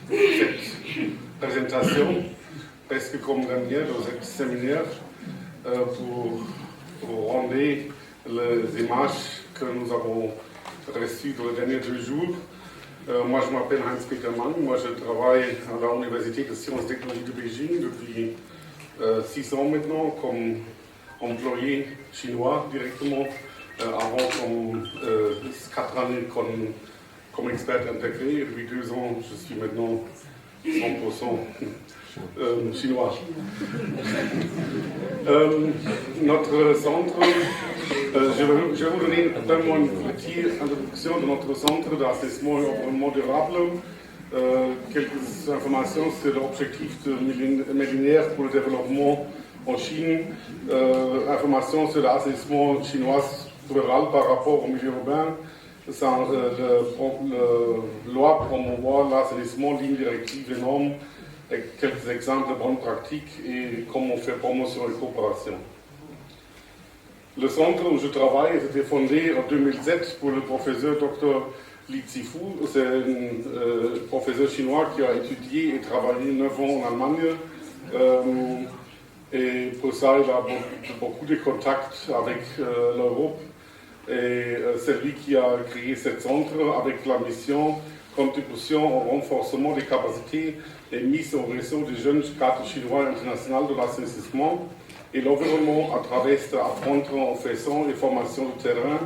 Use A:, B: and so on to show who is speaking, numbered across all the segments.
A: Cette présentation, presque comme dernière dans ce séminaire, pour rendre les images que nous avons reçues dans les derniers 2 jours. Moi, je m'appelle Heinz-Peter Mang. Moi, je travaille à l'Université de Sciences et Technologies de Beijing depuis 6 ans maintenant, comme employé chinois directement, avant comme 4 années comme expert intégré. Et depuis 2 ans, je suis maintenant 100% chinois. Notre centre, je vais vous donner vraiment une petite introduction de notre centre d'assessment et environnement durable, quelques informations sur l'objectif de millénaire pour le développement en Chine, informations sur l'assessment chinois rural par rapport au milieu urbain, la loi promouvoir l'assainissement, ligne directive et normes, et quelques exemples de bonnes pratiques et comment faire promotion et coopération. Le centre où je travaille a été fondé en 2007 pour le professeur Dr. Li Zifu. C'est un professeur chinois qui a étudié et travaillé 9 ans en Allemagne. Et pour ça, il a beaucoup de contacts avec l'Europe. Et c'est lui qui a créé ce centre avec la mission contribution au renforcement des capacités et mise au réseau des jeunes cadres chinois internationaux de l'assainissement et l'environnement à travers d'apprendre en faisant les formations de terrain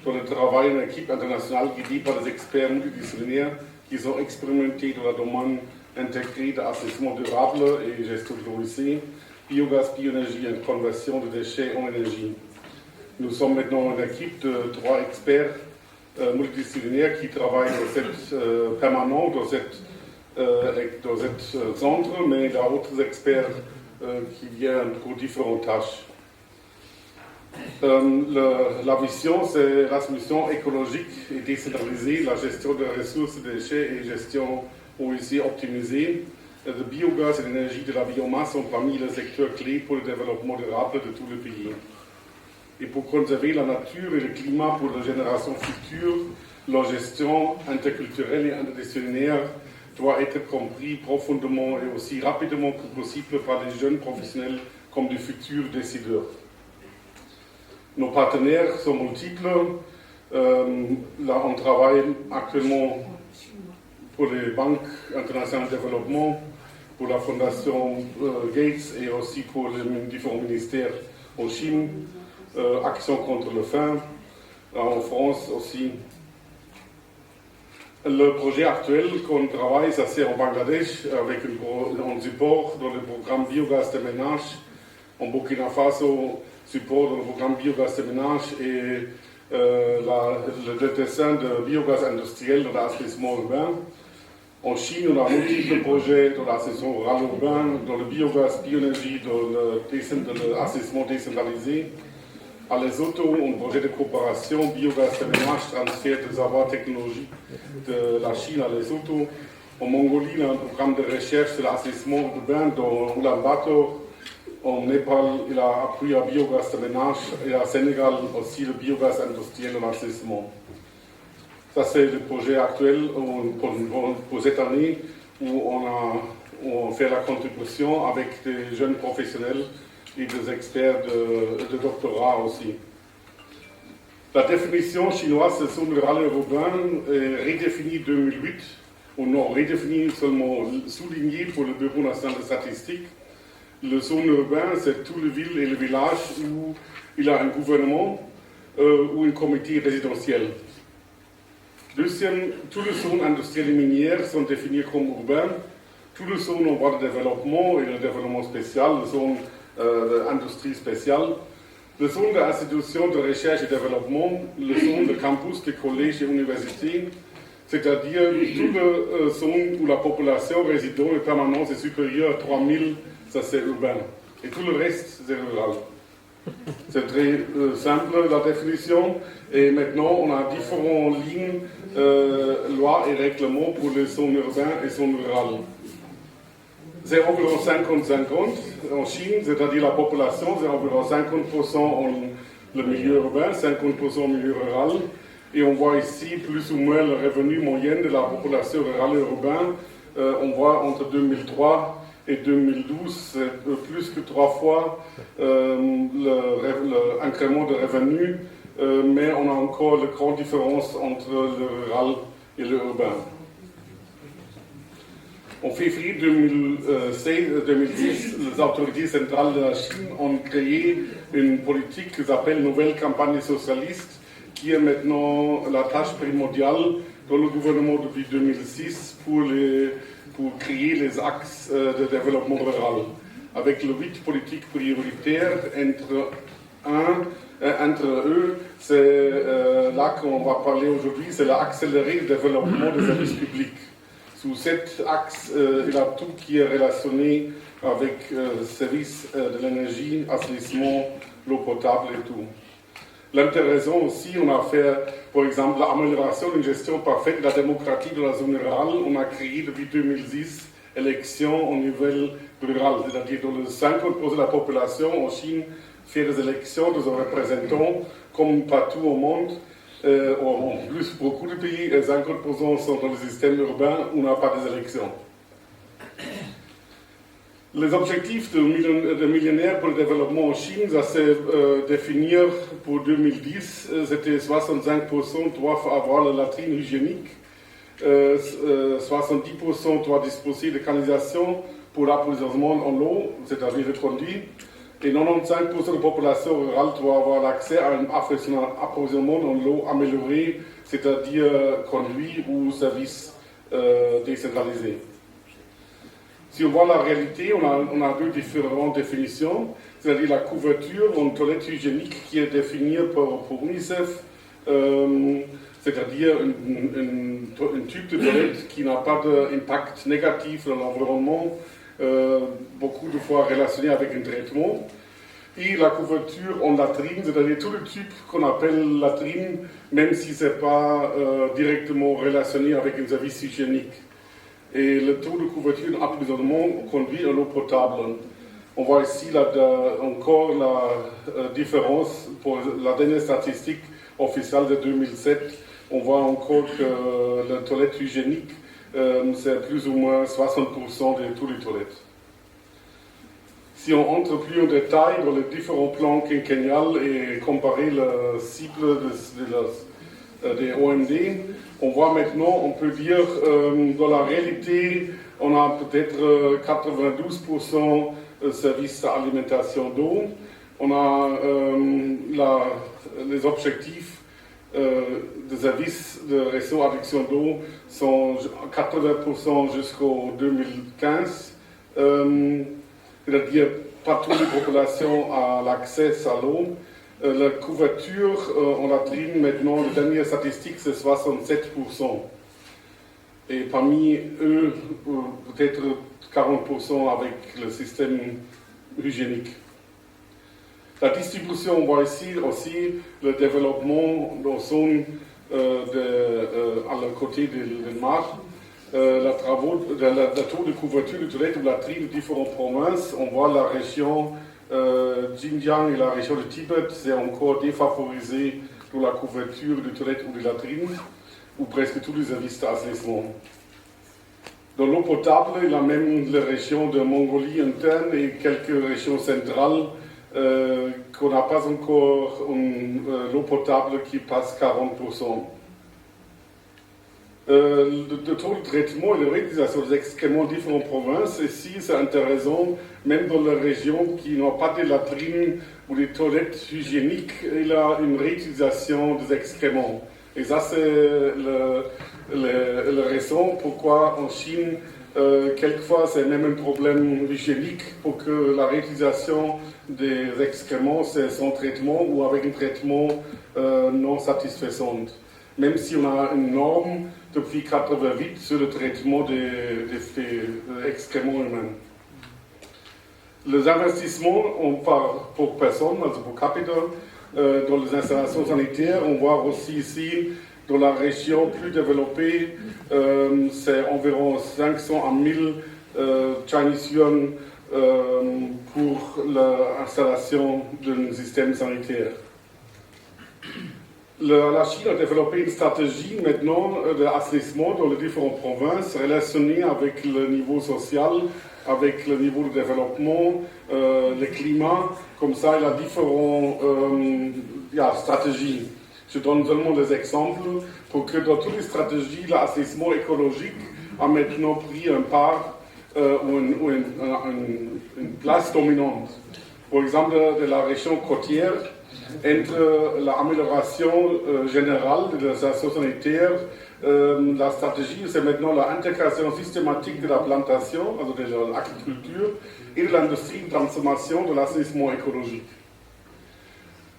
A: dans le travail en équipe internationale guidée par des experts multidisciplinaires qui ont expérimenté dans le domaine intégré d'assainissement durable et gestion de l'eau, biogaz, bioénergie et conversion de déchets en énergie. Nous sommes maintenant une équipe de 3 experts multidisciplinaires qui travaillent dans cette permanent dans cette centre, mais il y a d'autres experts qui viennent pour différentes tâches. La vision, c'est la mission écologique et décentralisée, la gestion des ressources, des déchets et gestion aussi optimisée. Le biogaz et l'énergie de la biomasse sont parmi les secteurs clés pour le développement durable de tout le pays. Et pour conserver la nature et le climat pour les générations futures, la gestion interculturelle et interdisciplinaire doit être compris profondément et aussi rapidement que possible par les jeunes professionnels comme des futurs décideurs. Nos partenaires sont multiples. Là, on travaille actuellement pour les banques internationales de développement, pour la fondation Gates et aussi pour les différents ministères en Chine. Action contre le faim, en France aussi. Le projet actuel qu'on travaille, ça c'est en Bangladesh, avec un support dans le programme biogaz de ménage, en Burkina Faso, support dans le programme biogaz de ménage et le dessin de biogaz industriel dans l'assainissement urbain. En Chine, on a multiples projets dans l'assainissement rural urbain, dans le biogaz, bioénergie, dans l'assainissement décentralisé. À Lesotho, un projet de coopération, biogaz de ménage, transfert des avoirs technologiques de la Chine à Lesotho. En Mongolie, il y a un programme de recherche de l'assainissement urbain dans Ulaanbaatar. En Népal, il a appris à biogaz de ménage et à Sénégal aussi le biogaz industriel dans l'assainissement. Ça, c'est le projet actuel pour cette année où on fait la contribution avec des jeunes professionnels et des experts de doctorat aussi. La définition chinoise de zone rurale urbaine est redéfinie en 2008, ou non redéfinie seulement soulignée pour le Bureau national de statistique. La zone urbaine, c'est toutes les villes et les villages où il y a un gouvernement ou un comité résidentiel. Deuxième, toutes les zones industrielles et minières sont définies comme urbaines. Toutes les zones en voie de développement et le développement spécial, les zones d'industrie spéciale, les zones d'institutions de recherche et développement, les zones de campus, de collèges et universités, c'est-à-dire toutes les zones où la population résidente et permanente est supérieure à 3000, ça c'est urbain. Et tout le reste, c'est rural. C'est très simple la définition. Et maintenant, on a différentes lignes, lois et règlements pour les zones urbaines et zones rurales. C'est environ 50-50 en Chine, c'est-à-dire la population, c'est environ 50% en le milieu urbain, 50% au milieu rural. Et on voit ici plus ou moins le revenu moyen de la population rurale et urbaine. On voit entre 2003 et 2012, c'est plus que 3 fois l'incrément de revenus, mais on a encore de grandes différences entre le rural et le urbain. En février 2010, les autorités centrales de la Chine ont créé une politique qu'ils appellent Nouvelle Campagne Socialiste, qui est maintenant la tâche primordiale dans le gouvernement depuis 2006 pour créer les axes de développement rural, avec les 8 politiques prioritaires. Entre eux, c'est là qu'on va parler aujourd'hui, c'est l'accélérer le développement des services publics. Sous cet axe, il y a tout qui est relationné avec services de l'énergie, assainissement, l'eau potable et tout. L'intéressant aussi, on a fait, par exemple, l'amélioration d'une gestion parfaite de la démocratie de la zone rurale. On a créé depuis 2010 élections au niveau rural, c'est-à-dire dans le 50% de la population en Chine fait des élections de leurs représentants, comme partout au monde. En plus, beaucoup de pays, 50% sont dans le système urbain où on n'a pas des élections. Les objectifs de millénaire pour le développement en Chine, ça c'est définir pour 2010, c'était 65% doivent avoir la latrine hygiénique, 70% doivent disposer de canalisation pour l'approvisionnement en eau, c'est-à-dire reconduit, et 95% de la population rurale doit avoir l'accès à un approvisionnement en eau amélioré, c'est-à-dire conduit ou service décentralisé. Si on voit la réalité, on a 2 différentes définitions, c'est-à-dire la couverture en toilette hygiénique qui est définie pour UNICEF, c'est-à-dire un type de toilette qui n'a pas d'impact négatif dans l'environnement, beaucoup de fois relationné avec un traitement. Et la couverture en latrine, c'est-à-dire tout le type qu'on appelle latrine, même si ce n'est pas directement relationné avec un service hygiénique. Et le taux de couverture d'approvisionnement conduit à l'eau potable. On voit ici encore la différence pour la dernière statistique officielle de 2007. On voit encore que la toilette hygiénique, c'est plus ou moins 60% de toutes les toilettes. Si on entre plus en détail dans les différents plans quinquennales et comparer la cible des OMD, on voit maintenant, on peut dire, dans la réalité, on a peut-être 92% de services d'alimentation d'eau. On a les objectifs de services de réseau adduction d'eau sont 80% jusqu'au 2015. C'est-à-dire, pas toute la population a l'accès à l'eau. La couverture en latrine, maintenant, la dernière statistique, c'est 67%. Et parmi eux, peut-être 40% avec le système hygiénique. La distribution, on voit ici aussi le développement dans zone à la côté de mar. Le taux de couverture de toilettes de latrines de différentes provinces, on voit la région Xinjiang et la région de Tibet, c'est encore défavorisé pour la couverture de toilettes ou de latrines, ou presque tous les services d'assainissement. Dans l'eau potable, il y a même les régions de Mongolie interne et quelques régions centrales qu'on n'a pas encore l'eau potable qui passe 40%. Le taux de traitement et de réutilisation des excréments de différentes provinces, ici c'est intéressant, même dans les régions qui n'ont pas de latrines ou des toilettes hygiéniques, il y a une réutilisation des excréments. Et ça c'est la raison pourquoi en Chine, quelquefois c'est même un problème hygiénique pour que la réutilisation des excréments c'est sans traitement ou avec un traitement non satisfaisant. Même si on a une norme depuis 1988 sur le traitement des excréments humains. Les investissements pour personne, pour capita, dans les installations sanitaires, on voit aussi ici, dans la région plus développée, c'est environ 500 à 1000 Chinese yuan pour l'installation d'un système sanitaire. La Chine a développé une stratégie maintenant d'assainissement dans les différentes provinces relationnée avec le niveau social, avec le niveau de développement, le climat. Comme ça, il y a différentes stratégies. Je donne seulement des exemples pour que dans toutes les stratégies, l'assainissement écologique a maintenant pris une part ou une place dominante. Par exemple, de la région côtière, entre l'amélioration générale de la situation sanitaire, la stratégie, c'est maintenant l'intégration systématique de la plantation, also de l'agriculture, et de l'industrie de transformation de l'assainissement écologique.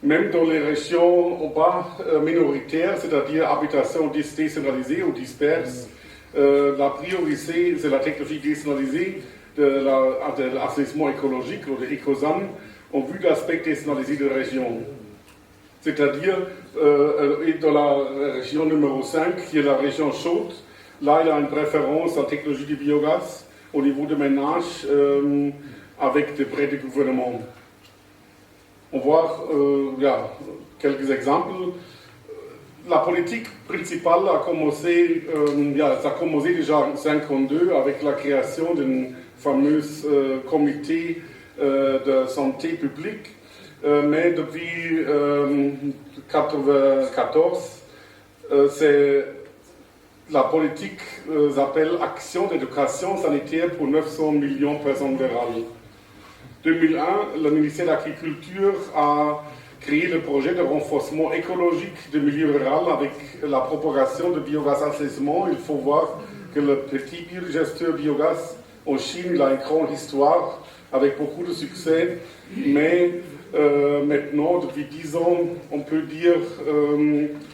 A: Même dans les régions bas minoritaires, c'est-à-dire habitation décentralisée ou disperse, la priorité, c'est la technologie décentralisée de l'assainissement écologique ou de l'écosan, en vue de l'aspect décentralisé de la région. C'est-à-dire, dans la région numéro 5, qui est la région chaude, là, il y a une préférence en technologie du biogaz au niveau de ménage avec des prêts du gouvernement. On voit quelques exemples. La politique principale a commencé, ça a commencé déjà en 1952 avec la création d'un fameux comité de santé publique. Mais depuis 1994, la politique s'appelle Action d'éducation sanitaire pour 900 millions de personnes rurales. En 2001, le ministère de l'Agriculture a créé le projet de renforcement écologique du milieu rural avec la propagation de biogaz assainissement. Il faut voir que le petit biodigesteur biogaz en Chine, il a une grande histoire avec beaucoup de succès, mais maintenant, depuis 10 ans, on peut dire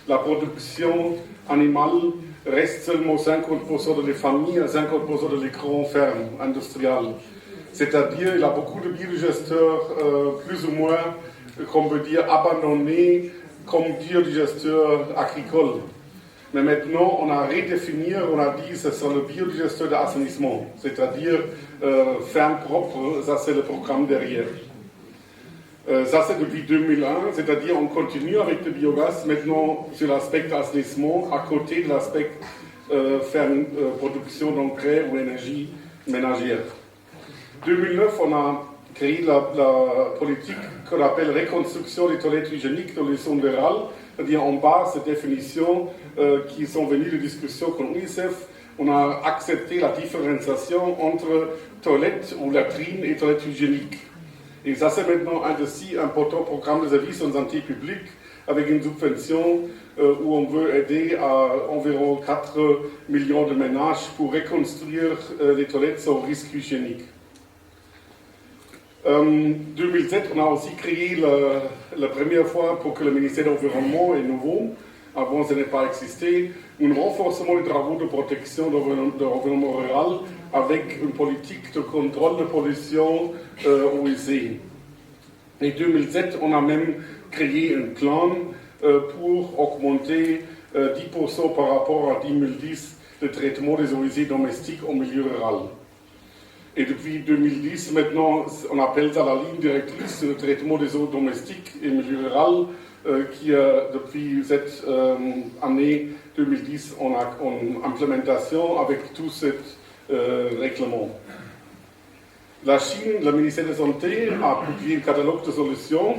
A: la production animale reste seulement 50% de les familles et 50% de les grandes fermes industrielles. C'est-à-dire qu'il y a beaucoup de biodigesteurs plus ou moins, qu'on peut dire, abandonnés comme biodigesteurs agricoles. Mais maintenant, on a redéfini, on a dit que ce sont le biodigesteur d'assainissement, c'est-à-dire ferme propre, ça c'est le programme derrière. Ça c'est depuis 2001, c'est-à-dire on continue avec le biogaz maintenant sur l'aspect d'assainissement à côté de l'aspect production d'engrais ou énergie ménagère. En 2009, on a créé la politique qu'on appelle reconstruction des toilettes hygiéniques dans les zones rurales, c'est-à-dire en bas ces définitions qui sont venues de discussions avec l'UNICEF. On a accepté la différenciation entre toilettes ou latrines et toilettes hygiéniques. Et ça, c'est maintenant un de si importants programmes de services en santé publique avec une subvention où on veut aider à environ 4 millions de ménages pour reconstruire les toilettes sans risque hygiénique. En 2007, on a aussi créé la première fois pour que le ministère de l'Environnement est nouveau. Avant, ça n'a pas existé. Un renforcement des travaux de protection de l'environnement rural avec une politique de contrôle de pollution OEC. En 2007, on a même créé un plan pour augmenter 10% par rapport à 2010 le traitement des eaux usées domestiques au milieu rural. Et depuis 2010, maintenant, on appelle ça la ligne directrice de traitement des eaux domestiques et milieu rural, qui depuis cette année 2010 en implémentation avec tout ce règlement. La Chine, le ministère de la Santé, a publié un catalogue de solutions.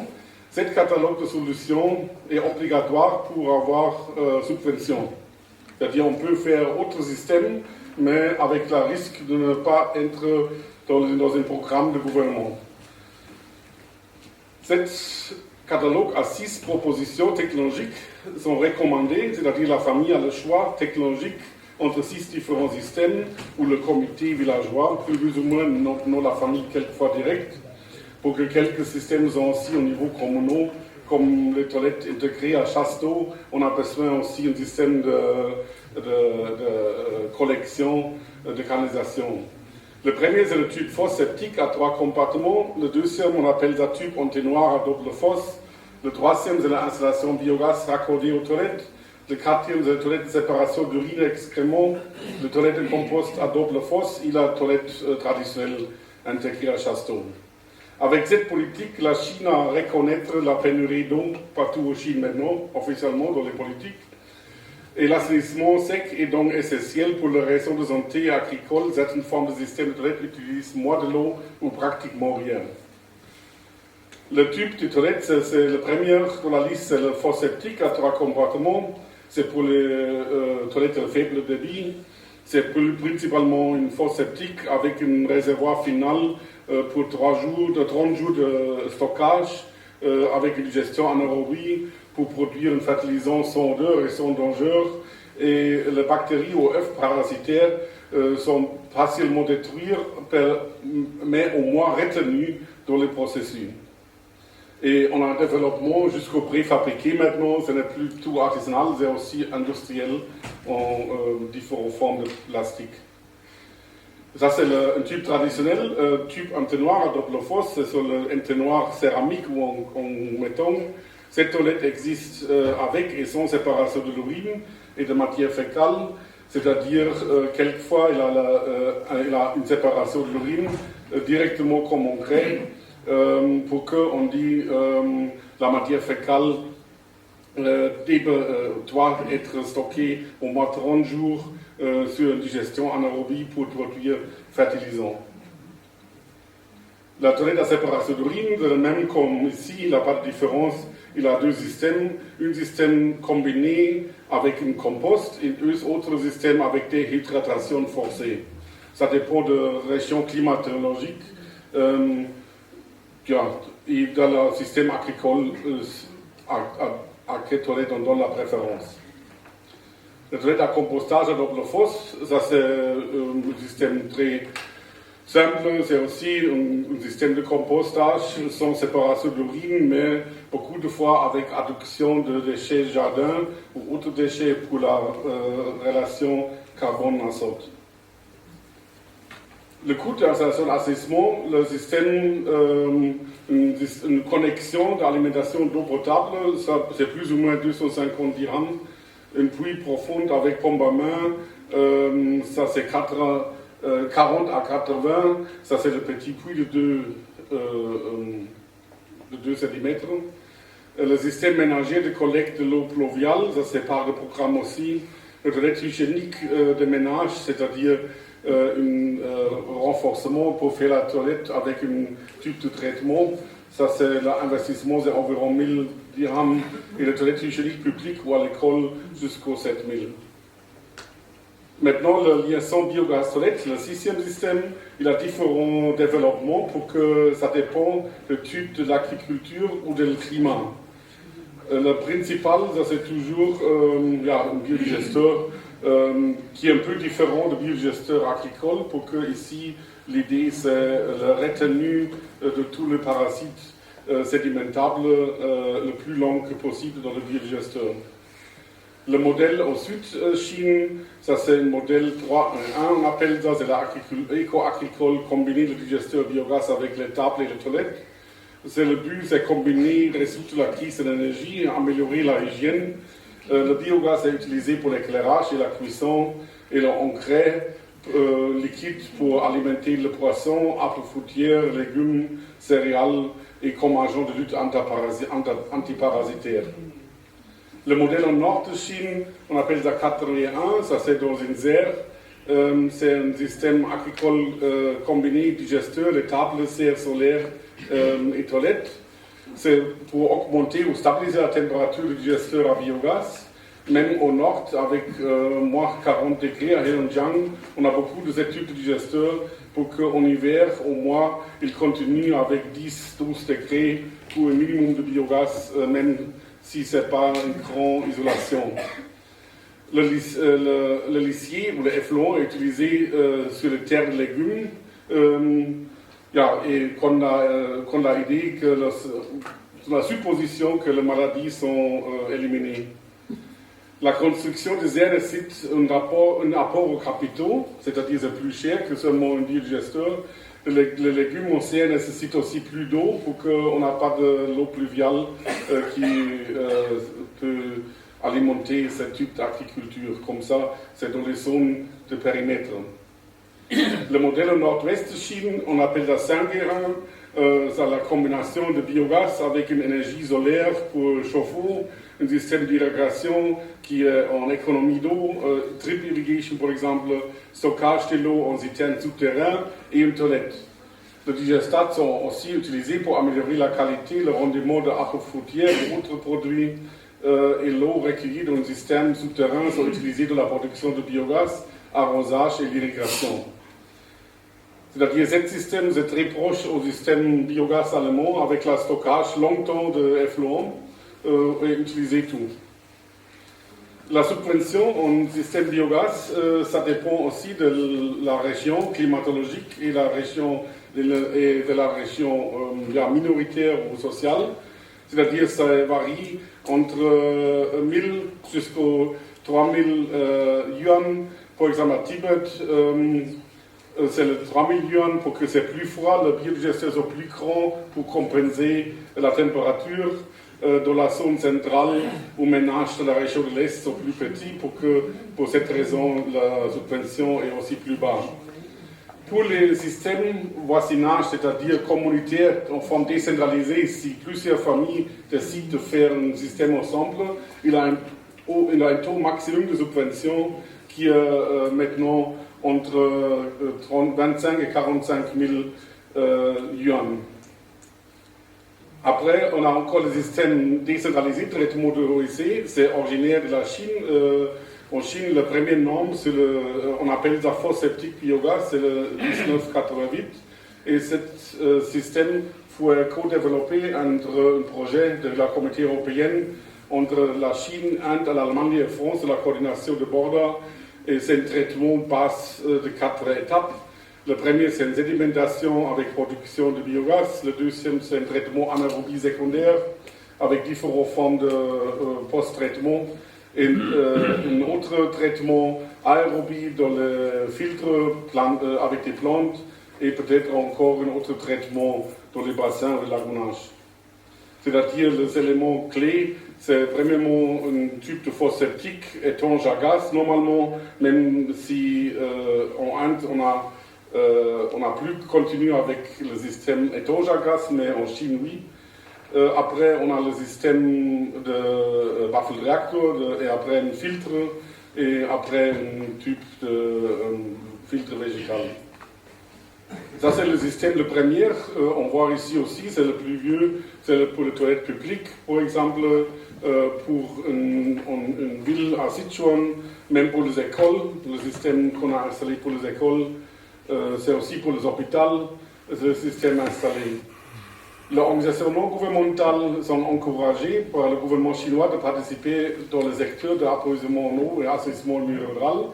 A: Cet catalogue de solutions est obligatoire pour avoir subvention. C'est-à-dire on peut faire autre système, mais avec le risque de ne pas être dans un programme de gouvernement. Cet catalogue a 6 propositions technologiques sont recommandées, c'est-à-dire la famille a le choix technologique entre 6 différents systèmes, ou le comité villageois, plus ou moins non la famille quelquefois directe, pour que quelques systèmes sont aussi au niveau communal, comme les toilettes intégrées à Chasteau, on a besoin aussi d'un système de collection de canalisation. Le premier, c'est le tube fosse septique à 3 compartiments. Le deuxième, on appelle ça tube entonnoir à double fosse. Le troisième, c'est l'installation biogaz raccordée aux toilettes. Le quatrième, c'est la toilette de séparation d'urine et excréments. Le toilette de compost à double fosse et la toilette traditionnelle intégrée à Chasteau. Avec cette politique, la Chine a reconnu la pénurie d'eau partout en Chine maintenant, officiellement dans les politiques. Et l'assainissement sec est donc essentiel pour les raisons de santé agricole. Certaines formes de système de toilette utilisent moins de l'eau ou pratiquement rien. Le type de toilette, c'est le premier dans la liste, c'est le fosse septique à 3 compartiments. C'est pour les toilettes de faible débit. C'est principalement une fosse septique avec un réservoir final pour 30 jours de stockage avec une gestion anaérobie pour produire un fertilisant sans odeur et sans danger. Et les bactéries ou œufs parasitaires sont facilement détruits, mais au moins retenus dans les processus. Et on a un développement jusqu'au préfabriqué maintenant, ce n'est plus tout artisanal, c'est aussi industriel en différentes formes de plastique. Ça c'est un tube traditionnel, tube entonnoir à double fosse, c'est sur l'entonnoir céramique ou en béton. Cette toilette existe avec et sans séparation de l'urine et de matière fécale, c'est-à-dire quelquefois il a une séparation de l'urine directement comme en grès. Pour qu'on dit la matière fécale doit être stockée au moins 30 jours sur une digestion anaérobie pour produire fertilisant. La toilette à séparation d'urine, de même comme ici, il n'a pas de différence. Il a deux systèmes. Un système combiné avec un compost et un autre système avec des hydratations forcées. Ça dépend de la région climatologique. Et dans le système agricole, à quelle toilette on donne la préférence. La toilette à compostage à double fosse, ça c'est un système très simple, c'est aussi un système de compostage sans séparation d'urine, mais beaucoup de fois avec adduction de déchets jardin ou autres déchets pour la relation carbone-azote. Le coût de l'installation d'assainissement, le système, une connexion d'alimentation d'eau potable, c'est plus ou moins 250 dirhams. Une puits profonde avec pompe à main, ça c'est 40 à 80, ça c'est le petit puits de 2 cm. Le système ménager de collecte de l'eau pluviale, ça c'est par le programme aussi. Le toilette hygiénique de ménage, c'est-à-dire un renforcement pour faire la toilette avec un tube de traitement. Ça, c'est l'investissement, c'est environ 1000 dirhams. Et la toilette hygiénique publique ou à l'école jusqu'aux 7000. Maintenant, la liaison biogaz toilette, le 6e système, il a différents développements pour que ça dépend du type de l'agriculture ou du climat. Le principal, ça c'est toujours un biodigesteur qui est un peu différent du biodigesteur agricole pour que ici l'idée c'est la retenue de tous les parasites sédimentables le plus long que possible dans le biodigesteur. Le modèle au sud Chine, ça c'est un modèle 3.1, on appelle ça, c'est l'éco-agricole combiné le digesteur biogaz avec les tables et les toilettes. Le but, c'est combiner les résultats de la crise de l'énergie et améliorer la hygiène. Le biogaz est utilisé pour l'éclairage et la cuisson et l'engrais liquide pour alimenter le poisson, arbres fruitières, légumes, céréales et comme agent de lutte antiparasitaire. Le modèle au nord de Chine, on appelle ça 4.1, ça c'est dans une serre. C'est un système agricole combiné, digesteur, les tables, serres solaires et toilettes. C'est pour augmenter ou stabiliser la température du digesteur à biogaz. Même au nord, avec moins 40 degrés à Heilongjiang, on a beaucoup de ce type de digesteur pour qu'en hiver, au moins, il continue avec 10-12 degrés pour un minimum de biogaz, même si ce n'est pas une grande isolation. Le lissier ou le effluent est utilisé sur les terres de légumes. Et qu'on a l'idée que la supposition que les maladies sont éliminées. La construction des aires nécessite un apport aux capitaux, c'est-à-dire c'est plus cher que seulement un digesteur. Les légumes en serre nécessitent aussi plus d'eau pour qu'on n'ait pas de l'eau pluviale qui peut alimenter ce type d'agriculture. Comme ça, c'est dans les zones de périmètre. Le modèle au nord-ouest de Chine, on appelle ça Saint-Guérin. C'est la combinaison de biogaz avec une énergie solaire pour chauffer, un système d'irrigation qui est en économie d'eau, drip irrigation par exemple, stockage de l'eau en citernes souterraines et une toilette. Les digestats sont aussi utilisés pour améliorer la qualité, le rendement de aquafruitières et autres produits. Et l'eau recueillie dans un système souterrain sont utilisées dans la production de biogaz, arrosage et l'irrigation. C'est-à-dire, ce système est très proche au système biogaz allemand avec le stockage longtemps de effluents et utiliser tout. La subvention en système biogaz, ça dépend aussi de la région climatologique et de la région minoritaire ou sociale. C'est-à-dire, ça varie entre 1000 jusqu'aux 3000 yuan. Par exemple, à Tibet, c'est le 3000 yuan pour que c'est plus froid, le biodigesteur soit plus grand pour compenser la température. Dans la zone centrale, aux ménages de la région de l'Est sont plus petits pour cette raison, la subvention est aussi plus basse. Pour les systèmes voisinage, c'est-à-dire communautaires en forme décentralisée, si plusieurs familles décident de faire un système ensemble, il a un taux maximum de subvention qui est maintenant entre 25 et 45 000 yuan. Après, on a encore le système décentralisé de traitement de eau ici, c'est originaire de la Chine. En Chine, le premier nom, on appelle ça fosse septique biogaz, c'est le 1988. Et ce système fut co-développé entre un projet de la Communauté européenne, entre la Chine, Inde, l'Allemagne et la France, la coordination de Borda. Et c'est un traitement passe de 4 étapes. Le premier, c'est une sédimentation avec production de biogaz. Le deuxième, c'est un traitement anaérobie secondaire avec différentes formes de post-traitement. Et un autre traitement aérobie dans le filtre avec des plantes. Et peut-être encore un autre traitement dans les bassins de lagonnage. C'est-à-dire, les éléments clés, c'est premièrement un type de fosse septique étanche à gaz. Normalement, même si en Inde, on a plus continué avec le système étanche à gaz, mais en Chine, oui. Après, on a le système de baffle réacteur, et après un filtre, et après un type de filtre végétal. Ça, c'est le système le premier. On voit ici aussi, c'est le plus vieux, c'est pour les toilettes publiques, par exemple, pour une ville à Sichuan, même pour les écoles, le système qu'on a installé pour les écoles. C'est aussi pour les hôpitaux, le système installé. Les organisations non gouvernementales sont encouragées par le gouvernement chinois de participer dans les secteurs d'approvisionnement en eau et assainissement rural.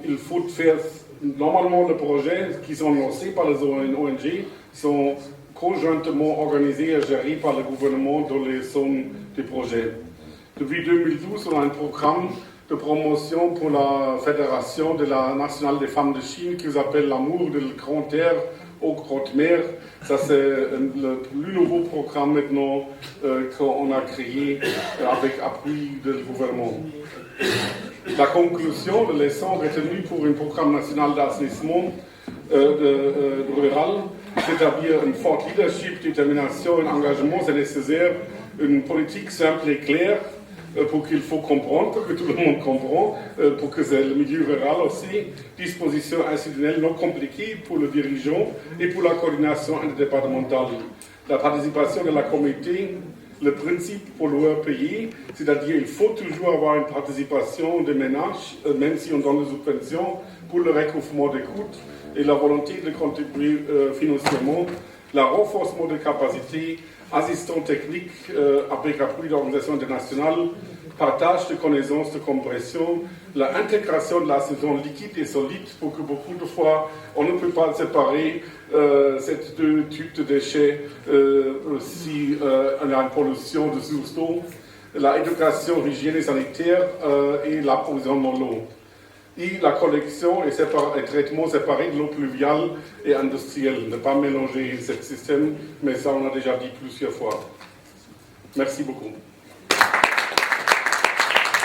A: Il faut faire, normalement, les projets qui sont lancés par les ONG sont conjointement organisés et gérés par le gouvernement dans les zones des projets. Depuis 2012, on a un programme de promotion pour la Fédération de la nationale des femmes de Chine qui s'appelle l'amour de la grande air aux grandes mers. Ça, c'est le plus nouveau programme maintenant qu'on a créé avec appui du gouvernement. La conclusion de leçon retenue pour un programme national d'assainissement rural, c'est-à-dire un fort leadership, détermination et engagement, c'est nécessaire, une politique simple et claire, pour qu'il faut comprendre, que tout le monde comprend, pour que c'est le milieu rural aussi, dispositions institutionnelles non compliquées pour le dirigeant et pour la coordination interdépartementale. La participation de la communauté, le principe pour leur pays, c'est-à-dire il faut toujours avoir une participation des ménages, même si on donne des subventions, pour le recouvrement des coûts et la volonté de contribuer financièrement, le renforcement des capacités, assistants techniques avec appui d'organisations internationales, partage de connaissances de compression, l'intégration de la saison liquide et solide pour que beaucoup de fois on ne peut pas séparer ces deux types de déchets si on a une pollution de source d'eau, l'éducation hygiène et sanitaire et l'approvisionnement de l'eau. Et la collection et traitement séparé de l'eau pluviale et industrielle. Ne pas mélanger ce système, mais ça on a déjà dit plusieurs fois. Merci beaucoup.